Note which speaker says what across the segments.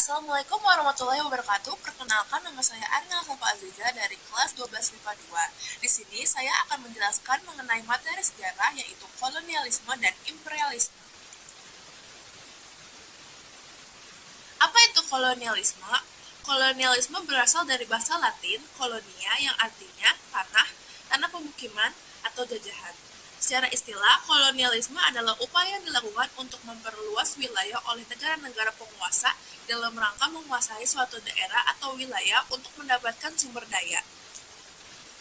Speaker 1: Assalamualaikum warahmatullahi wabarakatuh. Perkenalkan, nama saya Arina Safa Aziza dari kelas 12 MIPA 2. Di sini saya akan menjelaskan mengenai materi sejarah yaitu kolonialisme dan imperialisme. Apa itu kolonialisme? Kolonialisme berasal dari bahasa Latin kolonia yang artinya tanah pemukiman atau jajahan. Secara istilah, kolonialisme adalah upaya yang dilakukan untuk memperluas wilayah oleh negara-negara penguasa dalam rangka menguasai suatu daerah atau wilayah untuk mendapatkan sumber daya.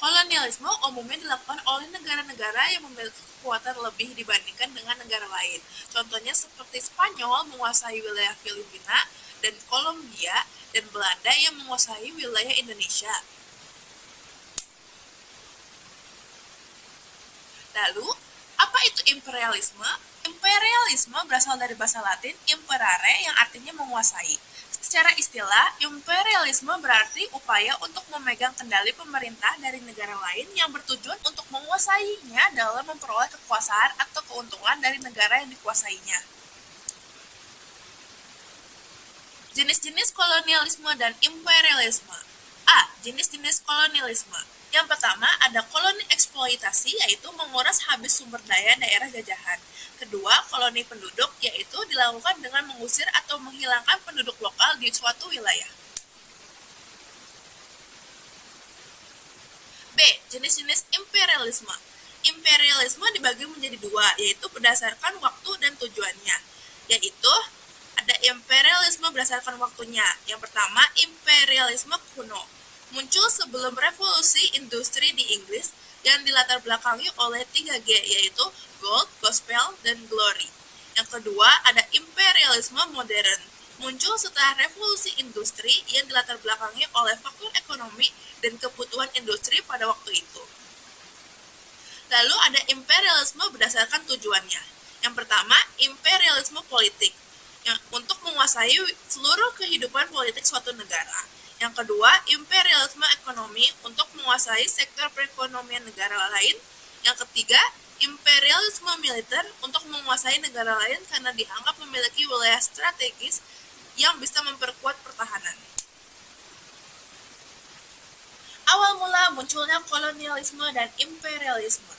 Speaker 1: Kolonialisme umumnya dilakukan oleh negara-negara yang memiliki kekuatan lebih dibandingkan dengan negara lain. Contohnya seperti Spanyol menguasai wilayah Filipina dan Kolombia, dan Belanda yang menguasai wilayah Indonesia. Lalu, apa itu imperialisme? Imperialisme berasal dari bahasa Latin imperare yang artinya menguasai. Secara istilah, imperialisme berarti upaya untuk memegang kendali pemerintah dari negara lain yang bertujuan untuk menguasainya dalam memperoleh kekuasaan atau keuntungan dari negara yang dikuasainya. Jenis-jenis kolonialisme dan imperialisme. A. Jenis-jenis kolonialisme. Yang pertama ada koloni eksploitasi, yaitu menguras habis sumber daya daerah jajahan. Kedua, koloni penduduk, yaitu dilakukan dengan mengusir atau menghilangkan penduduk lokal di suatu wilayah. B. Jenis-jenis imperialisme. Imperialisme dibagi menjadi dua, yaitu berdasarkan waktu dan tujuannya, yaitu ada imperialisme berdasarkan waktunya. Yang pertama, imperialisme kuno. Muncul sebelum revolusi industri di Inggris yang dilatar belakangi oleh 3G, yaitu gold, gospel, dan glory. Yang kedua, ada imperialisme modern. Muncul setelah revolusi industri yang dilatar belakangi oleh faktor ekonomi dan kebutuhan industri pada waktu itu. Lalu ada imperialisme berdasarkan tujuannya. Yang pertama, imperialisme politik, yang untuk menguasai seluruh kehidupan politik suatu negara. Yang kedua, imperialisme ekonomi untuk menguasai sektor perekonomian negara lain. Yang ketiga, imperialisme militer untuk menguasai negara lain karena dianggap memiliki wilayah strategis yang bisa memperkuat pertahanan. Awal mula munculnya kolonialisme dan imperialisme.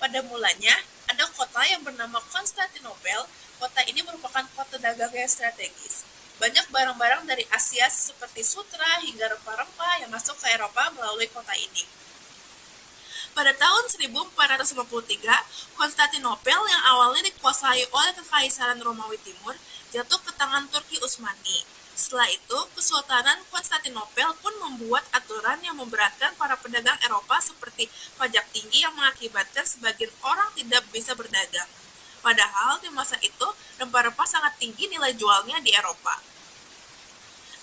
Speaker 1: Pada mulanya, ada kota yang bernama Konstantinopel. Kota ini merupakan kota dagang yang strategis. Banyak barang-barang dari Asia seperti sutra hingga rempah-rempah yang masuk ke Eropa melalui kota ini. Pada tahun 1453, Konstantinopel yang awalnya dikuasai oleh Kekaisaran Romawi Timur jatuh ke tangan Turki Utsmani. Setelah itu, Kesultanan Konstantinopel pun membuat aturan yang memberatkan para pedagang Eropa seperti pajak tinggi yang mengakibatkan sebagian orang tidak bisa berdagang. Padahal di masa itu, rempah-rempah sangat tinggi nilai jualnya di Eropa.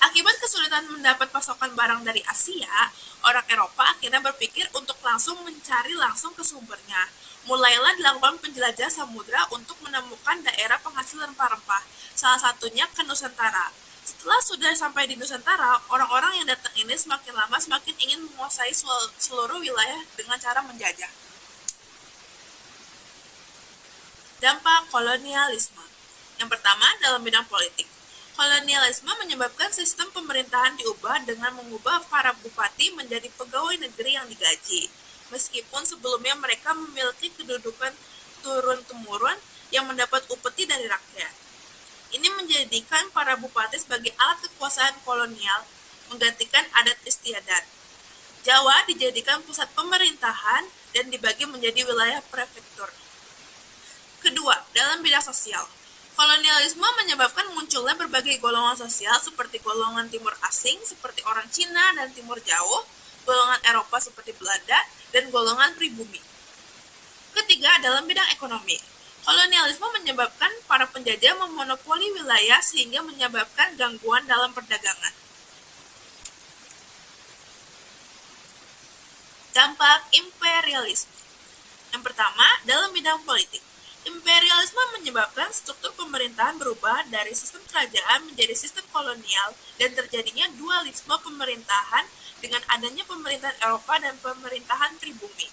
Speaker 1: Akibat kesulitan mendapat pasokan barang dari Asia, orang Eropa akhirnya berpikir untuk mencari langsung ke sumbernya. Mulailah dilakukan penjelajah samudra untuk menemukan daerah penghasil rempah-rempah, salah satunya ke Nusantara. Setelah sudah sampai di Nusantara, orang-orang yang datang ini semakin lama semakin ingin menguasai seluruh wilayah dengan cara menjajah. Dampak kolonialisme. Yang pertama, dalam bidang politik. Kolonialisme menyebabkan sistem pemerintahan diubah dengan mengubah para bupati menjadi pegawai negeri yang digaji, meskipun sebelumnya mereka memiliki kedudukan turun-temurun yang mendapat upeti dari rakyat. Ini menjadikan para bupati sebagai alat kekuasaan kolonial, menggantikan adat istiadat. Jawa dijadikan pusat pemerintahan dan dibagi menjadi wilayah prefektur. Kedua, dalam bidang sosial. Kolonialisme menyebabkan munculnya berbagai golongan sosial seperti golongan timur asing seperti orang Cina dan timur jauh, golongan Eropa seperti Belanda, dan golongan pribumi. Ketiga, dalam bidang ekonomi. Kolonialisme menyebabkan para penjajah memonopoli wilayah sehingga menyebabkan gangguan dalam perdagangan. Dampak imperialisme. Yang pertama, dalam bidang politik. Imperialisme menyebabkan struktur pemerintahan berubah dari sistem kerajaan menjadi sistem kolonial dan terjadinya dualisme pemerintahan dengan adanya pemerintahan Eropa dan pemerintahan pribumi.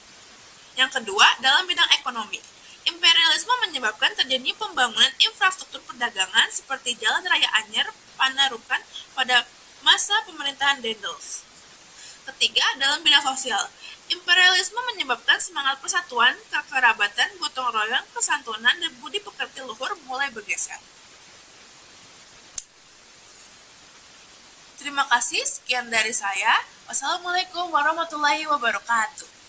Speaker 1: Yang kedua, dalam bidang ekonomi. Imperialisme menyebabkan terjadinya pembangunan infrastruktur perdagangan seperti Jalan Raya Anyer, Panarukan, pada masa pemerintahan Daendels. Ketiga, dalam bidang sosial, imperialisme menyebabkan semangat persatuan, kekerabatan, gotong royong, kesantunan, dan budi pekerti luhur mulai bergeser. Terima kasih, sekian dari saya. Wassalamualaikum warahmatullahi wabarakatuh.